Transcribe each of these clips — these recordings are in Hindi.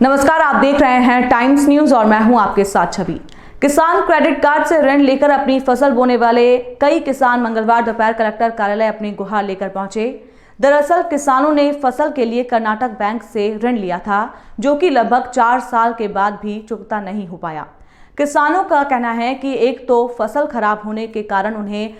नमस्कार, आप देख रहे हैं टाइम्स न्यूज और मैं हूं आपके साथ छवि। किसान क्रेडिट कार्ड से ऋण लेकर अपनी फसल बोने वाले कई किसान मंगलवार दोपहर कलेक्टर कार्यालय अपनी गुहार लेकर पहुंचे। दरअसल किसानों ने फसल के लिए कर्नाटक बैंक से ऋण लिया था, जो कि लगभग 4 साल के बाद भी चुकता नहीं हो पाया। किसानों का कहना है कि एक तो फसल खराब होने के कारण उन्हें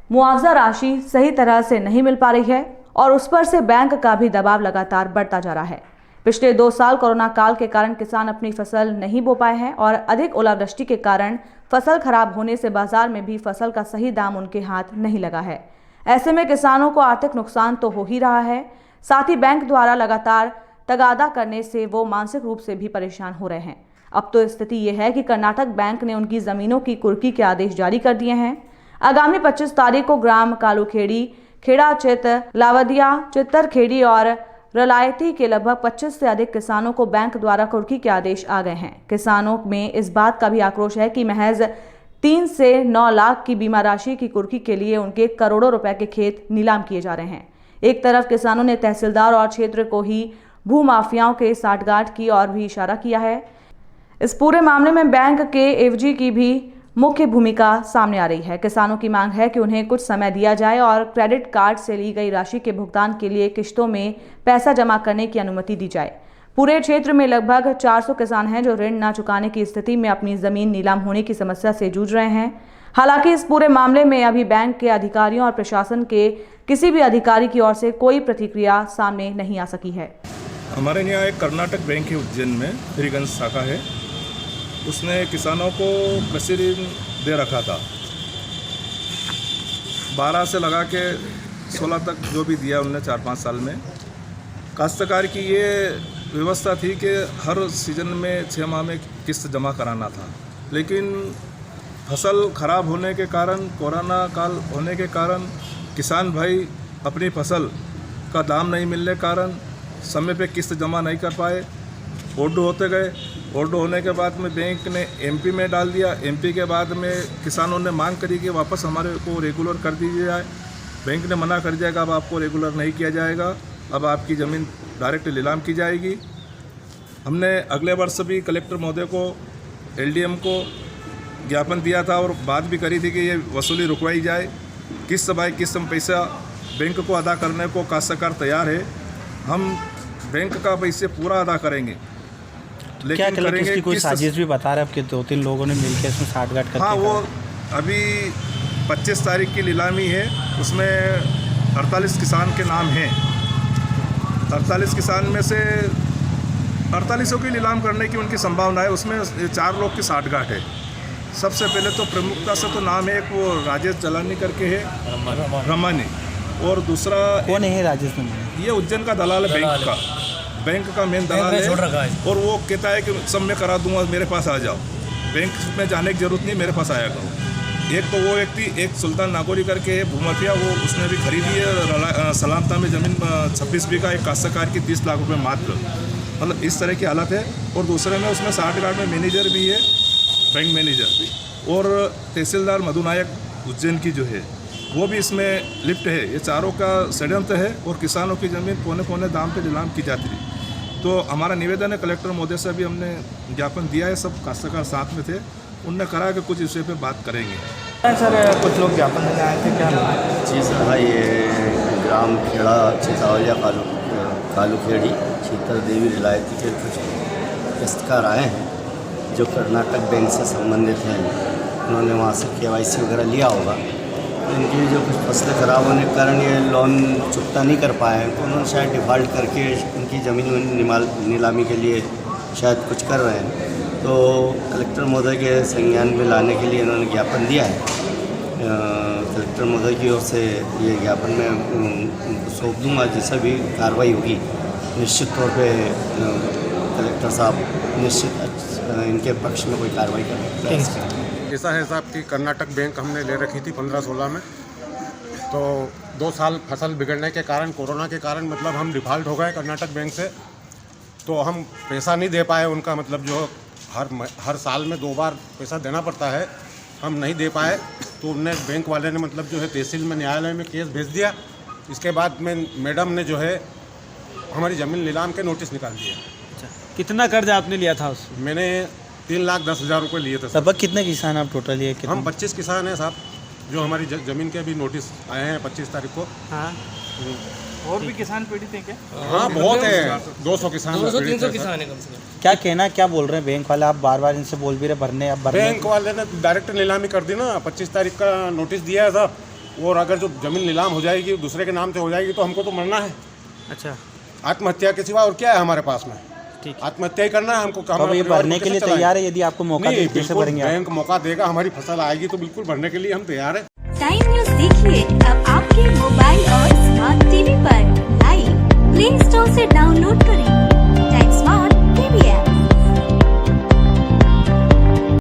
मुआवजा राशि सही तरह से नहीं मिल पा रही है और उस पर से बैंक का भी दबाव लगातार बढ़ता जा रहा है। पिछले 2 साल कोरोना काल के कारण किसान अपनी फसल नहीं बो पाए हैं और अधिक ओलावृष्टि के कारण फसल खराब होने से बाजार में भी फसल का सही दाम उनके हाथ नहीं लगा है। ऐसे में किसानों को आर्थिक नुकसान तो हो ही रहा है, साथ ही बैंक द्वारा लगातार तगादा करने से वो मानसिक रूप से भी परेशान हो रहे हैं। अब तो स्थिति ये है कि कर्नाटक बैंक ने उनकी जमीनों की कुर्की के आदेश जारी कर दिए हैं। आगामी 25 तारीख को ग्राम कालूखेड़ी, खेड़ा चित, लावदिया, चित्तरखेड़ी और रलायती के लगभग 25 से अधिक किसानों को बैंक द्वारा कुर्की के आदेश आ गए हैं। किसानों में इस बात का भी आक्रोश है कि महज 3 से 9 लाख की बीमा राशि की कुर्की के लिए उनके करोड़ों रुपए के खेत नीलाम किए जा रहे हैं। एक तरफ किसानों ने तहसीलदार और क्षेत्र को ही भूमाफियाओं के साठगांठ की ओर भी इशारा किया है। इस पूरे मामले में बैंक के एवजी की भी मुख्य भूमिका सामने आ रही है। किसानों की मांग है कि उन्हें कुछ समय दिया जाए और क्रेडिट कार्ड से ली गई राशि के भुगतान के लिए किश्तों में पैसा जमा करने की अनुमति दी जाए। पूरे क्षेत्र में लगभग 400 किसान हैं जो ऋण न चुकाने की स्थिति में अपनी जमीन नीलाम होने की समस्या से जूझ रहे हैं। हालांकि इस पूरे मामले में अभी बैंक के अधिकारियों और प्रशासन के किसी भी अधिकारी की ओर से कोई प्रतिक्रिया सामने नहीं आ सकी है। हमारे यहाँ एक कर्नाटक बैंक है उज्जैन में, हरिगंज शाखा है। उसने किसानों को कृषि ऋण दे रखा था। 12 से लगा के 16 तक जो भी दिया उनने 4-5 साल में। काश्तकार की ये व्यवस्था थी कि हर सीज़न में 6 माह में किस्त जमा कराना था, लेकिन फसल खराब होने के कारण, कोरोना काल होने के कारण किसान भाई अपनी फसल का दाम नहीं मिलने के कारण समय पे किस्त जमा नहीं कर पाए, ओडू होते गए। ओडू होने के बाद में बैंक ने एमपी में डाल दिया। एमपी के बाद में किसानों ने मांग करी कि वापस हमारे को रेगुलर कर दीजिए जाए। बैंक ने मना कर दिया कि अब आपको रेगुलर नहीं किया जाएगा, अब आपकी ज़मीन डायरेक्ट नीलाम की जाएगी। हमने अगले वर्ष भी कलेक्टर महोदय को, एलडीएम को ज्ञापन दिया था और बात भी करी थी कि ये वसूली रुकवाई जाए। किस्त बाय किस्त पैसा बैंक को अदा करने को काश्तकार तैयार है। हम बैंक का पैसे पूरा अदा करेंगे, लेकिन क्या करेंगे इसकी कोई साजिश भी बता रहे हैं आपके 2-3 लोगों ने मिलकर इसमें साठगांठ करके? हाँ, वो अभी 25 तारीख की नीलामी है, उसमें 48 किसान के नाम हैं। 48 किसान में से 48 की नीलाम करने की उनकी संभावना है। उसमें 4 लोग की साठगांठ है। सबसे पहले तो प्रमुखता से तो नाम है, एक वो राजेश जलानी करके है, रमानी, और दूसरा कौन है राजेश? ये उज्जैन का दलाल है, बैंक का मेन दलाल है। और वो कहता है कि सब मैं करा दूंगा, मेरे पास आ जाओ, बैंक में जाने की जरूरत नहीं, मेरे पास आया करो। एक तो वो व्यक्ति, एक सुल्तान नागौरी करके है भूमाफिया, वो उसने भी खरीदी है सलामता में ज़मीन 26 बीघा एक काश्तकार की 30 लाख रुपए मात्र। मतलब इस तरह की हालत है। और दूसरे में उसमें साठगांठ में मैनेजर भी है, बैंक मैनेजर भी, और तहसीलदार मधुनायक उज्जैन की जो है वो भी इसमें लिप्त है। ये चारों का षड्यंत्र है और किसानों की ज़मीन पौने दाम पे नीलाम की जाती थी। तो हमारा निवेदन है, कलेक्टर महोदय से भी हमने ज्ञापन दिया है, सब काश्तकार साथ में थे, उनने कहा कि कुछ विषय पे बात करेंगे। सर, कुछ लोग ज्ञापन देने आए थे, क्या? जी सर, हाँ, ये ग्राम खेड़ा, चितावलिया, कालूखेड़ी, शीतल देवी, रिलायती के कुछ काश्तकार आए हैं जो कर्नाटक बैंक से संबंधित हैं। उन्होंने वहाँ से KYC वगैरह लिया होगा। इनकी जो कुछ फसलें ख़राब होने के कारण ये लोन चुकता नहीं कर पाए हैं, तो उन्होंने शायद डिफ़ॉल्ट करके उनकी ज़मीन नीलामी के लिए शायद कुछ कर रहे हैं। तो कलेक्टर महोदय के संज्ञान में लाने के लिए इन्होंने ज्ञापन दिया है। कलेक्टर महोदय की ओर से ये ज्ञापन मैं उनको सौंप दूँगा। जैसा भी कार्रवाई होगी निश्चित तौर पे कलेक्टर साहब निश्चित इनके पक्ष में कोई कार्रवाई करेंगे। ऐसा है साहब कि कर्नाटक बैंक हमने ले रखी थी 15-16 में, तो 2 साल फसल बिगड़ने के कारण, कोरोना के कारण मतलब हम डिफ़ॉल्ट हो गए कर्नाटक बैंक से। तो हम पैसा नहीं दे पाए उनका, मतलब जो हर साल में 2 बार पैसा देना पड़ता है, हम नहीं दे पाए। तो उनने, बैंक वाले ने मतलब जो है तहसील में, न्यायालय में केस भेज दिया। इसके बाद में मैडम ने जो है हमारी ज़मीन नीलाम के नोटिस निकाल दिया। कितना कर्ज आपने लिया था उससे? मैंने 3,10,000 रुपये लिए थे सर। लगभग कितने किसान आप टोटल ये हम 25 किसान हैं साहब, जो हमारी ज़मीन के अभी नोटिस आए हैं 25 तारीख को। हाँ, और भी किसान पीड़ित हैं क्या? हाँ बहुत है, 200 किसान 200-300 किसान है कम से कम। क्या कहना क्या बोल रहे हैं बैंक वाले? आप बार बार इनसे बोल भी रहे भरने, अब भरने बैंक वाले ने डायरेक्ट नीलामी कर दी ना, 25 तारीख का नोटिस दिया है साहब। और अगर जो ज़मीन नीलाम हो जाएगी, दूसरे के नाम से हो जाएगी, तो हमको तो मरना है। अच्छा, आत्महत्या के सिवा और क्या है हमारे पास में? ठीक। आत्महत्या ही करना है हमको। तो अब ये भरने के लिए तैयार है? यदि आपको मौका नहीं, दे कैसे बिल्कुल भरेंगे आप? बैंक मौका देगा, हमारी फसल आएगी तो बिल्कुल भरने के लिए हम तैयार है। टाइम न्यूज देखिए अब आपके मोबाइल और स्मार्ट टीवी पर। लाइव प्ले स्टोर से डाउनलोड करें टाइम स्मार्ट टीवी ऐप।